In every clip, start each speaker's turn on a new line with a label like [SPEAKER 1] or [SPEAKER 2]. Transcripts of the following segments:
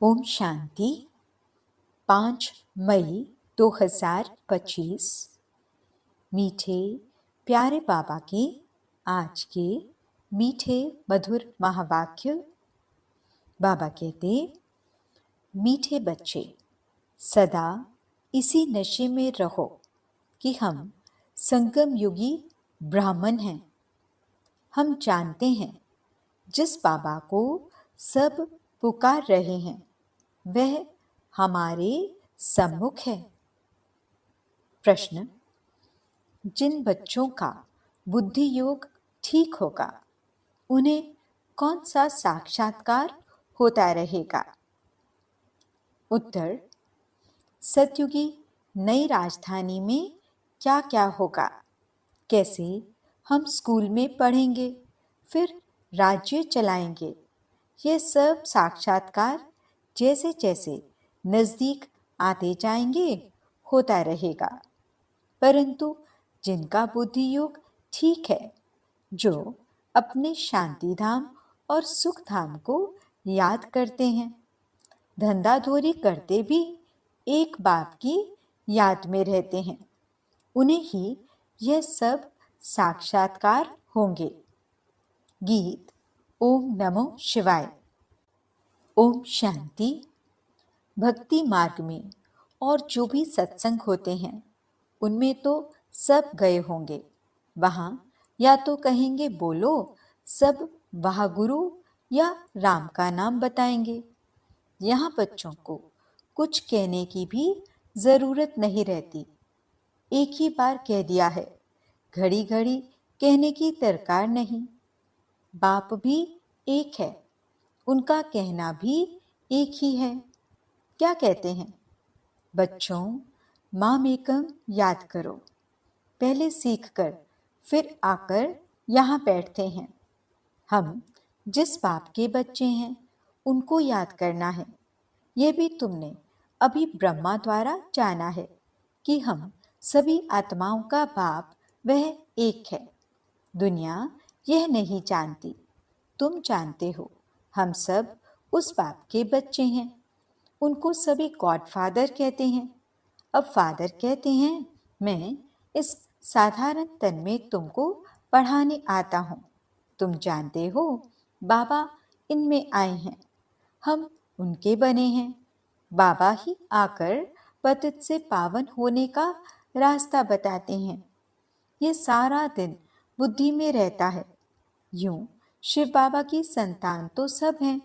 [SPEAKER 1] ओम शांति। 5 मई 2025। मीठे प्यारे बाबा के आज के मीठे मधुर महावाक्य। बाबा कहते, मीठे बच्चे सदा इसी नशे में रहो कि हम संगम युगी ब्राह्मण हैं। हम जानते हैं जिस बाबा को सब पुकार रहे हैं वह हमारे सम्मुख है। प्रश्न, जिन बच्चों का बुद्धि योग ठीक होगा उन्हें कौन सा साक्षात्कार होता रहेगा? उत्तर, सतयुगी नई राजधानी में क्या क्या होगा, कैसे हम स्कूल में पढ़ेंगे फिर राज्य चलाएंगे, ये सब साक्षात्कार जैसे जैसे नज़दीक आते जाएंगे होता रहेगा। परंतु जिनका बुद्धि योग ठीक है, जो अपने शांति धाम और सुख धाम को याद करते हैं, धंधाधोरी करते भी एक बाप की याद में रहते हैं, उन्हें ही यह सब साक्षात्कार होंगे। गीत ओम नमो शिवाय। ओम शांति। भक्ति मार्ग में और जो भी सत्संग होते हैं उनमें तो सब गए होंगे। वहाँ या तो कहेंगे बोलो सब वाह गुरु, या राम का नाम बताएंगे। यहाँ बच्चों को कुछ कहने की भी ज़रूरत नहीं रहती। एक ही बार कह दिया है, घड़ी घड़ी कहने की दरकार नहीं। बाप भी एक है, उनका कहना भी एक ही है। क्या कहते हैं? बच्चों, माम एकम याद करो। पहले सीख कर फिर आकर यहाँ बैठते हैं। हम जिस बाप के बच्चे हैं उनको याद करना है। ये भी तुमने अभी ब्रह्मा द्वारा जाना है कि हम सभी आत्माओं का बाप वह एक है। दुनिया यह नहीं जानती, तुम जानते हो। हम सब उस बाप के बच्चे हैं। उनको सभी गॉड फादर कहते हैं। अब फादर कहते हैं, मैं इस साधारण तन में तुमको पढ़ाने आता हूँ। तुम जानते हो बाबा इनमें आए हैं, हम उनके बने हैं। बाबा ही आकर पतित से पावन होने का रास्ता बताते हैं। ये सारा दिन बुद्धि में रहता है। यूं शिव बाबा की संतान तो सब हैं,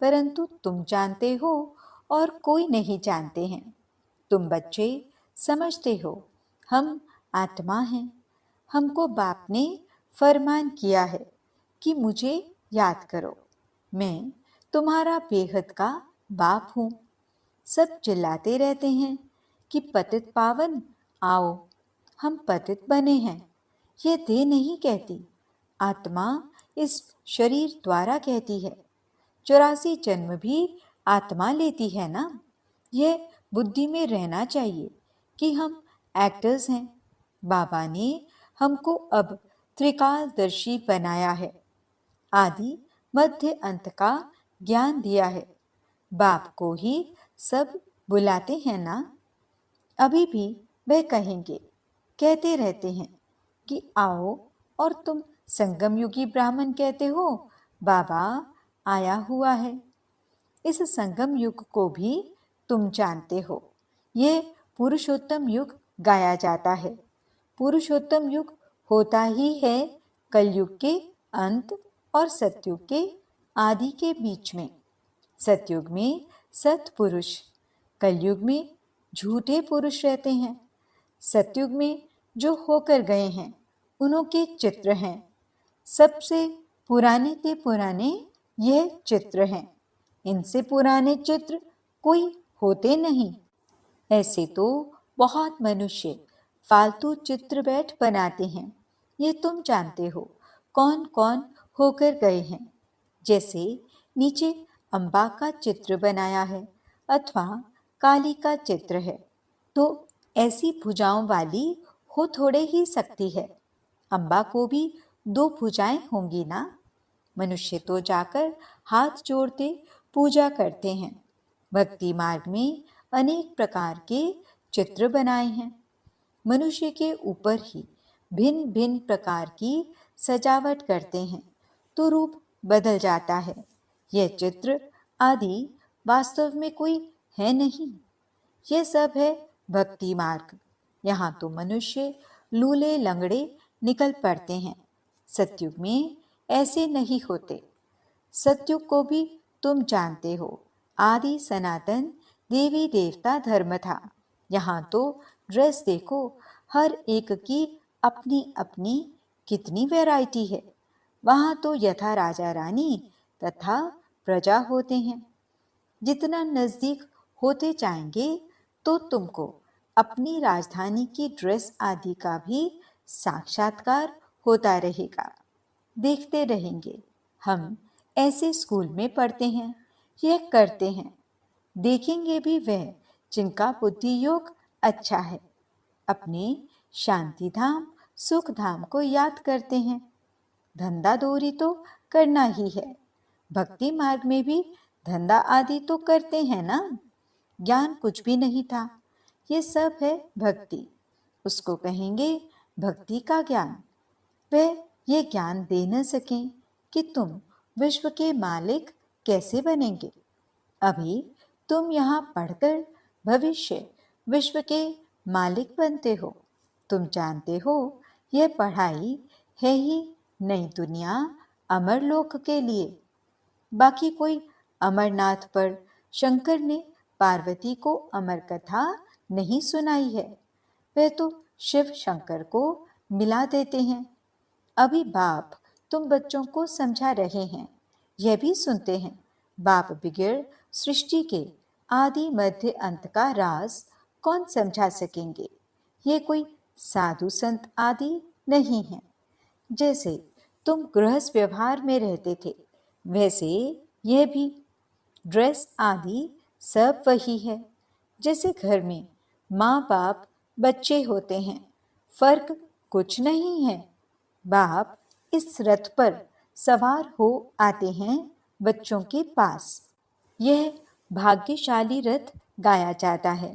[SPEAKER 1] परंतु तुम जानते हो और कोई नहीं जानते हैं। तुम बच्चे समझते हो हम आत्मा हैं। हमको बाप ने फरमान किया है कि मुझे याद करो, मैं तुम्हारा बेहद का बाप हूँ। सब चिल्लाते रहते हैं कि पतित पावन आओ, हम पतित बने हैं। ये देह नहीं कहती, आत्मा इस शरीर द्वारा कहती है। 84 जन्म भी आत्मा लेती है ना। यह बुद्धि में रहना चाहिए कि हम एक्टर्स हैं। बाबा ने हमको अब त्रिकालदर्शी बनाया है। आदि मध्य अंत का ज्ञान दिया है। बाप को ही सब बुलाते हैं ना। अभी भी वह कहेंगे, कहते रहते हैं कि आओ, और तुम संगम युगी ब्राह्मण कहते हो। बाबा आया हुआ है। इस संगम युग को भी तुम जानते हो। यह पुरुषोत्तम युग गाया जाता है। पुरुषोत्तम युग होता ही है कलयुग के अंत और सतयुग के आदि के बीच में। सतयुग में सत्पुरुष, कलयुग में झूठे पुरुष रहते हैं। सतयुग में जो होकर गए हैं उनके चित्र हैं। सबसे पुराने के पुराने यह चित्र हैं। इनसे पुराने चित्र कोई होते नहीं। ऐसे तो बहुत मनुष्य फालतू चित्र बैठ बनाते हैं। ये तुम जानते हो कौन कौन होकर गए हैं। जैसे नीचे अम्बा का चित्र बनाया है अथवा काली का चित्र है, तो ऐसी भुजाओं वाली हो थोड़े ही सकती है। अम्बा को भी 2 भुजाएं होंगी ना। मनुष्य तो जाकर हाथ जोड़ते पूजा करते हैं। भक्ति मार्ग में अनेक प्रकार के चित्र बनाए हैं। मनुष्य के ऊपर ही भिन्न भिन्न प्रकार की सजावट करते हैं तो रूप बदल जाता है। यह चित्र आदि वास्तव में कोई है नहीं, यह सब है भक्ति मार्ग। यहाँ तो मनुष्य लूले लंगड़े निकल पड़ते हैं। सतयुग में ऐसे नहीं होते। सतयुग को भी तुम जानते हो, आदि सनातन देवी देवता धर्म था। यहाँ तो ड्रेस देखो, हर एक की अपनी अपनी कितनी वैरायटी है। वहाँ तो यथा राजा रानी तथा प्रजा होते हैं। जितना नजदीक होते जाएंगे तो तुमको अपनी राजधानी की ड्रेस आदि का भी साक्षात्कार होता रहेगा। देखते रहेंगे। हम ऐसे स्कूल में पढ़ते हैं, यह करते हैं। देखेंगे भी वह जिनका बुद्धि योग अच्छा है, अपने शांति धाम सुख धाम को याद करते हैं। धंधा दोरी तो करना ही है। भक्ति मार्ग में भी धंधा आदि तो करते हैं ना। ज्ञान कुछ भी नहीं था, ये सब है भक्ति। उसको कहेंगे भक्ति का ज्ञान। वह ये ज्ञान दे न सकें कि तुम विश्व के मालिक कैसे बनेंगे। अभी तुम यहाँ पढ़कर भविष्य विश्व के मालिक बनते हो। तुम जानते हो यह पढ़ाई है ही नई दुनिया अमरलोक के लिए। बाकी कोई अमरनाथ पर शंकर ने पार्वती को अमर कथा नहीं सुनाई है। वह तो शिव शंकर को मिला देते हैं। अभी बाप तुम बच्चों को समझा रहे हैं, यह भी सुनते हैं। बाप बगैर सृष्टि के आदि मध्य अंत का राज कौन समझा सकेंगे। ये कोई साधु संत आदि नहीं है। जैसे तुम गृहस्थ व्यवहार में रहते थे, वैसे यह भी ड्रेस आदि सब वही है। जैसे घर में माँ बाप बच्चे होते हैं, फर्क कुछ नहीं है। बाप इस रथ पर सवार हो आते हैं बच्चों के पास। यह भाग्यशाली रथ गाया जाता है।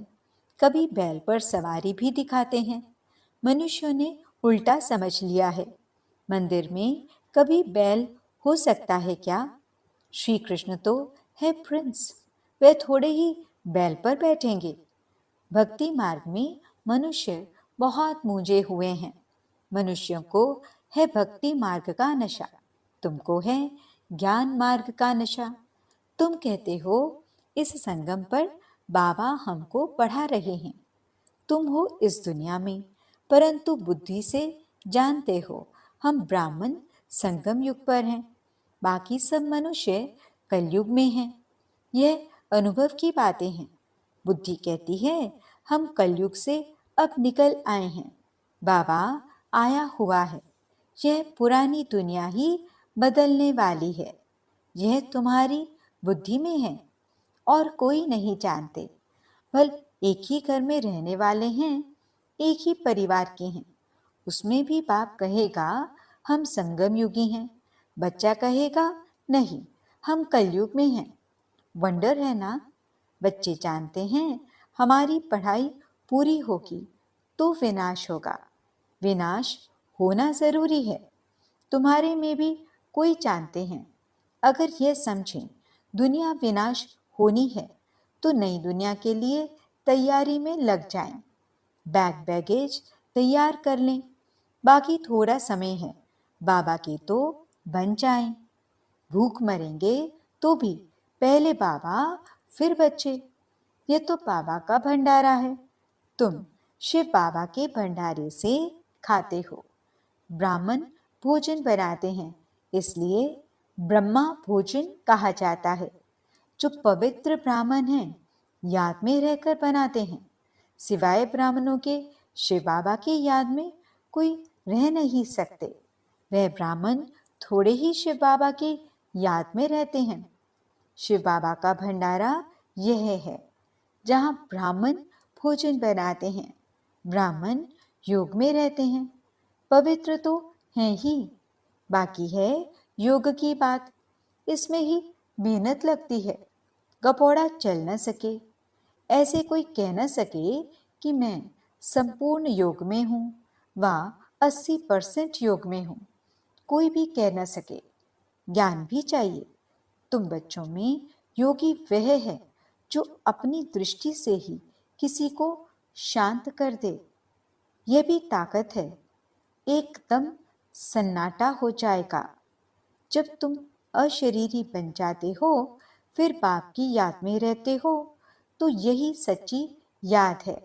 [SPEAKER 1] कभी बैल पर सवारी भी दिखाते हैं। मनुष्यों ने उल्टा समझ लिया है। मंदिर में कभी बैल हो सकता है क्या? श्री कृष्ण तो है प्रिंस, वे थोड़े ही बैल पर बैठेंगे। भक्ति मार्ग में मनुष्य बहुत मूंझे हुए हैं। मनुष्यों को है भक्ति मार्ग का नशा, तुमको है ज्ञान मार्ग का नशा। तुम कहते हो इस संगम पर बाबा हमको पढ़ा रहे हैं। तुम हो इस दुनिया में, परंतु बुद्धि से जानते हो हम ब्राह्मण संगम युग पर हैं। बाकी सब मनुष्य कलयुग में हैं। यह अनुभव की बातें हैं। बुद्धि कहती है हम कलयुग से अब निकल आए हैं, बाबा आया हुआ है। यह पुरानी दुनिया ही बदलने वाली है। यह तुम्हारी बुद्धि में है और कोई नहीं जानते। भल एक ही घर में रहने वाले हैं, एक ही परिवार के हैं। उसमें भी बाप कहेगा हम संगम युगी हैं, बच्चा कहेगा नहीं हम कलयुग में हैं। वंडर है ना। बच्चे जानते हैं हमारी पढ़ाई पूरी होगी तो विनाश होगा। विनाश होना जरूरी है। तुम्हारे में भी कोई जानते हैं। अगर यह समझें दुनिया विनाश होनी है तो नई दुनिया के लिए तैयारी में लग जाएं। बैग बैगेज तैयार कर लें। बाकी थोड़ा समय है, बाबा के तो बन जाएं। भूख मरेंगे तो भी पहले बाबा फिर बच्चे। ये तो बाबा का भंडारा है। तुम शिव बाबा के भंडारे से खाते हो। ब्राह्मण भोजन बनाते हैं, इसलिए ब्रह्मा भोजन कहा जाता है। जो पवित्र ब्राह्मण हैं, याद में रहकर बनाते हैं। सिवाय ब्राह्मणों के शिव बाबा की याद में कोई रह नहीं सकते। वह ब्राह्मण थोड़े ही शिव बाबा की याद में रहते हैं। शिव बाबा का भंडारा यह है जहाँ ब्राह्मण भोजन बनाते हैं। ब्राह्मण योग में रहते हैं। पवित्र तो हैं ही, बाकी है योग की बात। इसमें ही मेहनत लगती है। गपौड़ा चल न सके। ऐसे कोई कह न सके कि मैं संपूर्ण योग में हूँ व 80% योग में हूँ। कोई भी कह न सके। ज्ञान भी चाहिए। तुम बच्चों में योगी वह है जो अपनी दृष्टि से ही किसी को शांत कर दे। यह भी ताकत है। एकदम सन्नाटा हो जाएगा। जब तुम अशरीरी बन जाते हो, फिर बाप की याद में रहते हो, तो यही सच्ची याद है।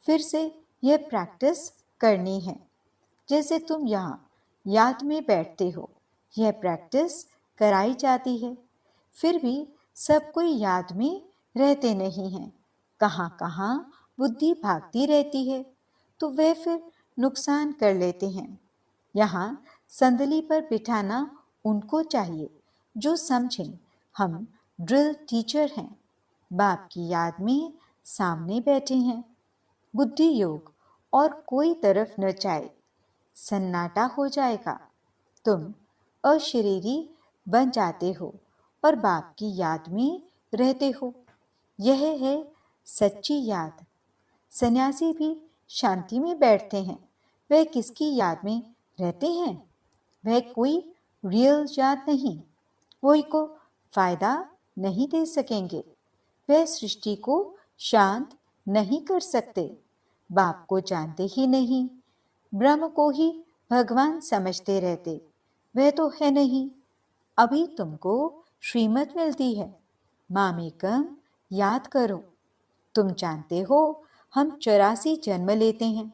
[SPEAKER 1] फिर से यह प्रैक्टिस करनी है। जैसे तुम यहाँ याद में बैठते हो, यह प्रैक्टिस कराई जाती है। फिर भी सब कोई याद में रहते नहीं हैं। कहाँ कहाँ बुद्धि भागती रहती है, तो वह फिर नुकसान कर लेते हैं। यहाँ संदली पर बिठाना उनको चाहिए जो समझें हम ड्रिल टीचर हैं, बाप की याद में सामने बैठे हैं। बुद्धि योग और कोई तरफ न जाए, सन्नाटा हो जाएगा। तुम अशरीरी बन जाते हो और बाप की याद में रहते हो। यह है सच्ची याद। सन्यासी भी शांति में बैठते हैं। वह किसकी याद में रहते हैं? वह कोई रियल याद नहीं। कोई को फायदा नहीं दे सकेंगे। वह सृष्टि को शांत नहीं कर सकते। बाप को जानते ही नहीं। ब्रह्म को ही भगवान समझते रहते। वह तो है नहीं। अभी तुमको श्रीमत मिलती है। मामेकम याद करो। तुम जानते हो हम 84 जन्म लेते हैं।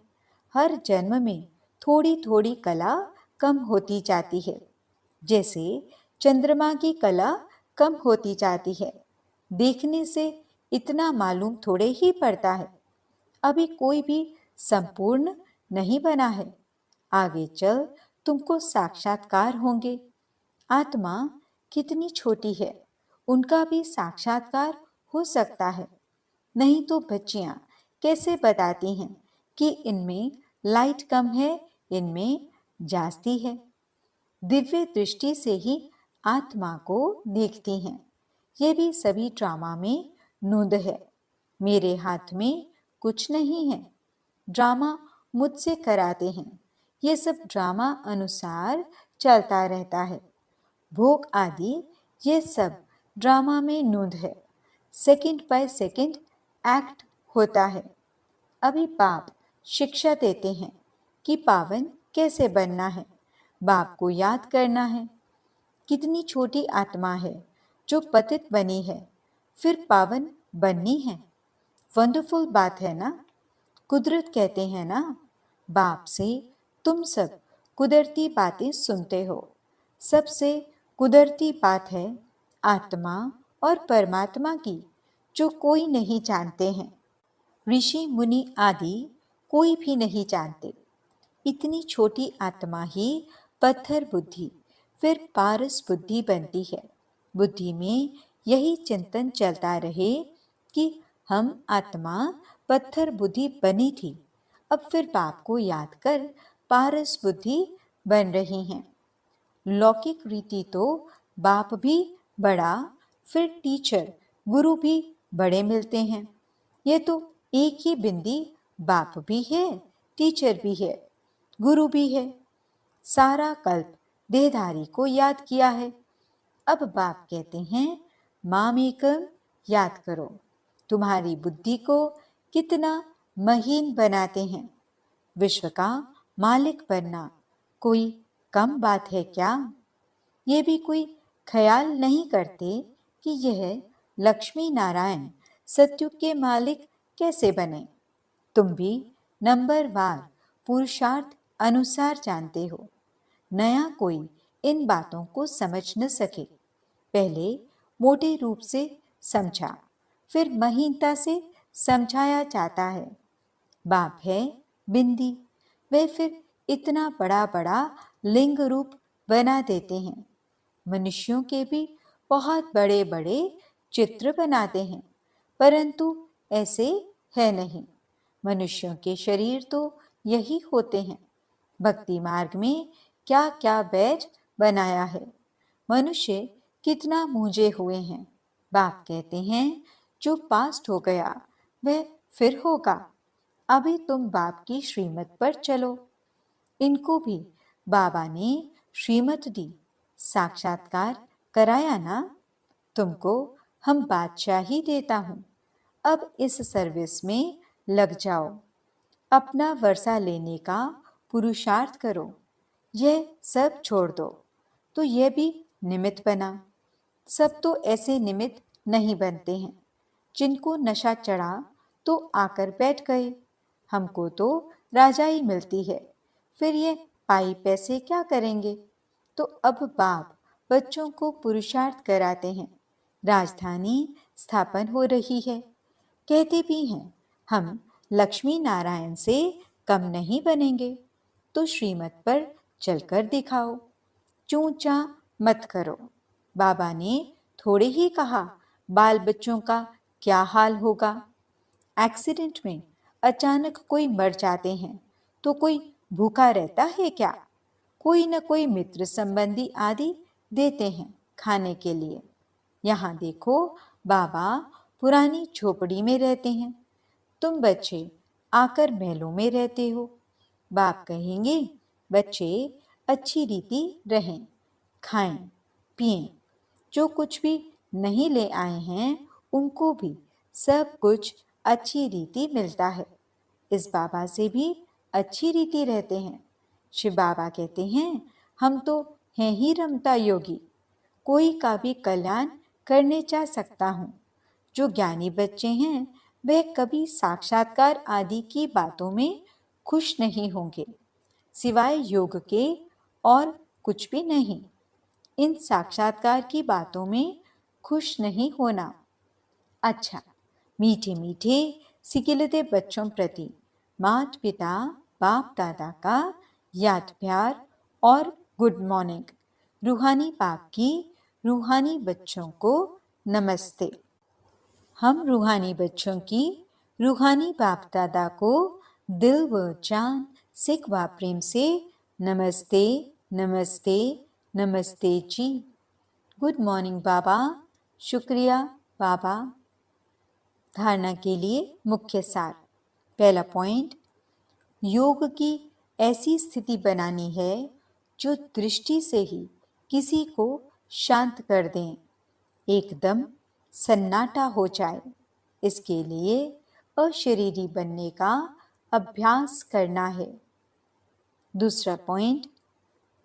[SPEAKER 1] हर जन्म में थोड़ी थोड़ी कला कम होती जाती है। जैसे चंद्रमा की कला कम होती जाती है। देखने से इतना मालूम थोड़े ही पड़ता है। अभी कोई भी संपूर्ण नहीं बना है। आगे चल तुमको साक्षात्कार होंगे। आत्मा कितनी छोटी है, उनका भी साक्षात्कार हो सकता है। नहीं तो बच्चियां कैसे बताती हैं कि इनमें लाइट कम है, इनमें जास्ती है। दिव्य दृष्टि से ही आत्मा को देखती हैं। ये भी सभी ड्रामा में नूंद है। मेरे हाथ में कुछ नहीं है। ड्रामा मुझसे कराते हैं। ये सब ड्रामा अनुसार चलता रहता है। भोग आदि ये सब ड्रामा में नूंद है। सेकंड बाय सेकंड एक्ट होता है। अभी बाप शिक्षा देते हैं कि पावन कैसे बनना है। बाप को याद करना है। कितनी छोटी आत्मा है जो पतित बनी है, फिर पावन बननी है। वंडरफुल बात है ना। कुदरत कहते हैं ना, बाप से तुम सब कुदरती बातें सुनते हो। सबसे कुदरती बात है आत्मा और परमात्मा की, जो कोई नहीं जानते हैं। ऋषि मुनि आदि कोई भी नहीं जानते। इतनी छोटी आत्मा ही पत्थर बुद्धि, फिर पारस बुद्धि बनती है। बुद्धि में यही चिंतन चलता रहे कि हम आत्मा पत्थर बुद्धि बनी थी, अब फिर बाप को याद कर पारस बुद्धि बन रही हैं। लौकिक रीति तो बाप भी बड़ा, फिर टीचर गुरु भी बड़े मिलते हैं। ये तो एक ही बिंदी बाप भी है, टीचर भी है, गुरु भी है। सारा कल्प देहधारी को याद किया है। अब बाप कहते हैं मामेकम याद करो। तुम्हारी बुद्धि को कितना महीन बनाते हैं। विश्व का मालिक बनना कोई कम बात है क्या? ये भी कोई ख्याल नहीं करते कि यह लक्ष्मी नारायण सत्युग के मालिक कैसे बने। तुम भी नंबरवार पुरुषार्थ अनुसार जानते हो। नया कोई इन बातों को समझ न सके। पहले मोटे रूप से समझा, फिर महीनता से समझाया जाता है। बाप है बिंदी, वे फिर इतना बड़ा बड़ा लिंग रूप बना देते हैं। मनुष्यों के भी बहुत बड़े बड़े चित्र बनाते हैं, परंतु ऐसे है नहीं। मनुष्यों के शरीर तो यही होते हैं। भक्ति मार्ग में क्या क्या बैज बनाया है। मनुष्य कितना मूंझे हुए हैं। बाप कहते हैं जो पास्ट हो गया वह फिर होगा, अभी तुम बाप की श्रीमत पर चलो। इनको भी बाबा ने श्रीमत दी, साक्षात्कार कराया ना। तुमको हम बादशाही देता हूं, अब इस सर्विस में लग जाओ, अपना वर्षा लेने का पुरुषार्थ करो, यह सब छोड़ दो। तो यह भी निमित्त बना। सब तो ऐसे निमित्त नहीं बनते हैं। जिनको नशा चढ़ा तो आकर बैठ गए, हमको तो राजाई मिलती है, फिर ये पाई पैसे क्या करेंगे। तो अब बाप बच्चों को पुरुषार्थ कराते हैं, राजधानी स्थापन हो रही है। कहते भी हैं हम लक्ष्मी नारायण से कम नहीं बनेंगे, तो श्रीमत पर चलकर दिखाओ, चूंचा मत करो। बाबा ने थोड़े ही कहा बाल बच्चों का क्या हाल होगा। एक्सीडेंट में अचानक कोई मर जाते हैं तो कोई भूखा रहता है क्या? कोई न कोई मित्र संबंधी आदि देते हैं खाने के लिए। यहाँ देखो बाबा पुरानी झोपड़ी में रहते हैं, तुम बच्चे आकर महलों में रहते हो। बाप कहेंगे बच्चे अच्छी रीति रहें, खाएं पिएं, जो कुछ भी नहीं ले आए हैं उनको भी सब कुछ अच्छी रीति मिलता है। इस बाबा से भी अच्छी रीति रहते हैं। शिव बाबा कहते हैं हम तो हैं ही रमता योगी, कोई का भी कल्याण करने जा सकता हूँ। जो ज्ञानी बच्चे हैं वह कभी साक्षात्कार आदि की बातों में खुश नहीं होंगे, सिवाय योग के और कुछ भी नहीं। इन साक्षात्कार की बातों में खुश नहीं होना। अच्छा, मीठे मीठे सिकिलते बच्चों प्रति माता पिता बाप दादा का याद प्यार और गुड मॉर्निंग। रूहानी बाप की रूहानी बच्चों को नमस्ते। हम रूहानी बच्चों की रूहानी बाप दादा को दिल व जान सिख व प्रेम से नमस्ते नमस्ते नमस्ते जी। गुड मॉर्निंग बाबा। शुक्रिया बाबा। धारणा के लिए मुख्य सार। पहला पॉइंट, योग की ऐसी स्थिति बनानी है जो दृष्टि से ही किसी को शांत कर दें, एकदम सन्नाटा हो जाए। इसके लिए अशरीरी बनने का अभ्यास करना है। दूसरा पॉइंट,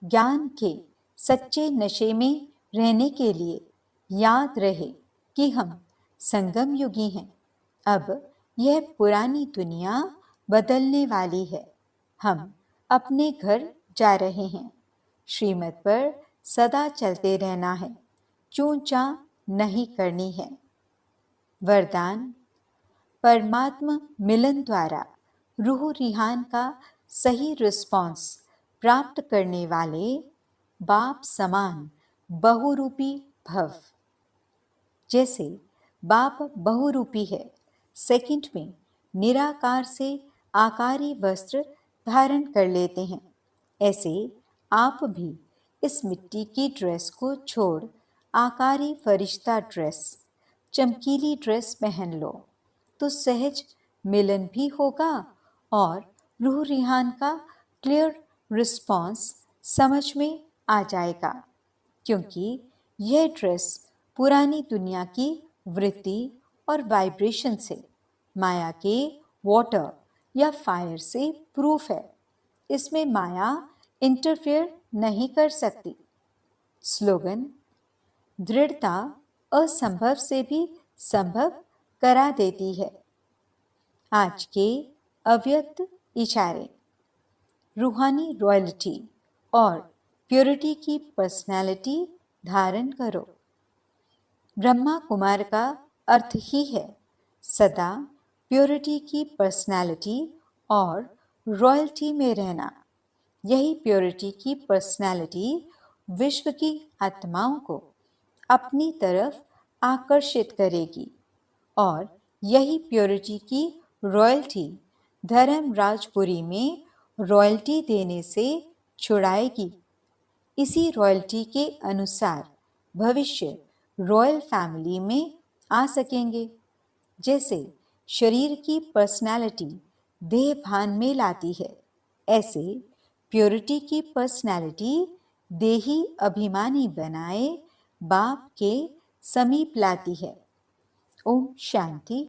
[SPEAKER 1] ज्ञान के सच्चे नशे में रहने के लिए याद रहे कि हम संगम युगी हैं। अब यह पुरानी दुनिया बदलने वाली है। हम अपने घर जा रहे हैं। श्रीमत पर सदा चलते रहना है, चूंचा नहीं करनी है। वरदान, परमात्मा मिलन द्वारा रूह रिहान का सही रिस्पॉन्स प्राप्त करने वाले बाप समान बहुरूपी भव। जैसे बाप बहुरूपी है, सेकंड में निराकार से आकारी वस्त्र धारण कर लेते हैं, ऐसे आप भी इस मिट्टी की ड्रेस को छोड़ आकारी फरिश्ता ड्रेस, चमकीली ड्रेस पहन लो, तो सहज मिलन भी होगा और रूह रिहान का क्लियर रिस्पॉन्स समझ में आ जाएगा। क्योंकि यह ड्रेस पुरानी दुनिया की वृत्ति और वाइब्रेशन से, माया के वाटर या फायर से प्रूफ है। इसमें माया इंटरफेयर नहीं कर सकती। स्लोगन, दृढ़ता असंभव से भी संभव करा देती है। आज के अव्यक्त इशारे, रूहानी रॉयल्टी और प्योरिटी की पर्सनालिटी धारण करो। ब्रह्मा कुमार का अर्थ ही है सदा प्योरिटी की पर्सनालिटी और रॉयल्टी में रहना। यही प्योरिटी की पर्सनालिटी विश्व की आत्माओं को अपनी तरफ आकर्षित करेगी और यही प्योरिटी की रॉयल्टी धर्मराजपुरी में रॉयल्टी देने से छुड़ाएगी। इसी रॉयल्टी के अनुसार भविष्य रॉयल फैमिली में आ सकेंगे। जैसे शरीर की पर्सनैलिटी देह भान में लाती है, ऐसे प्योरिटी की पर्सनैलिटी देही अभिमानी बनाए बाप के समीप लाती है। ओम शांति।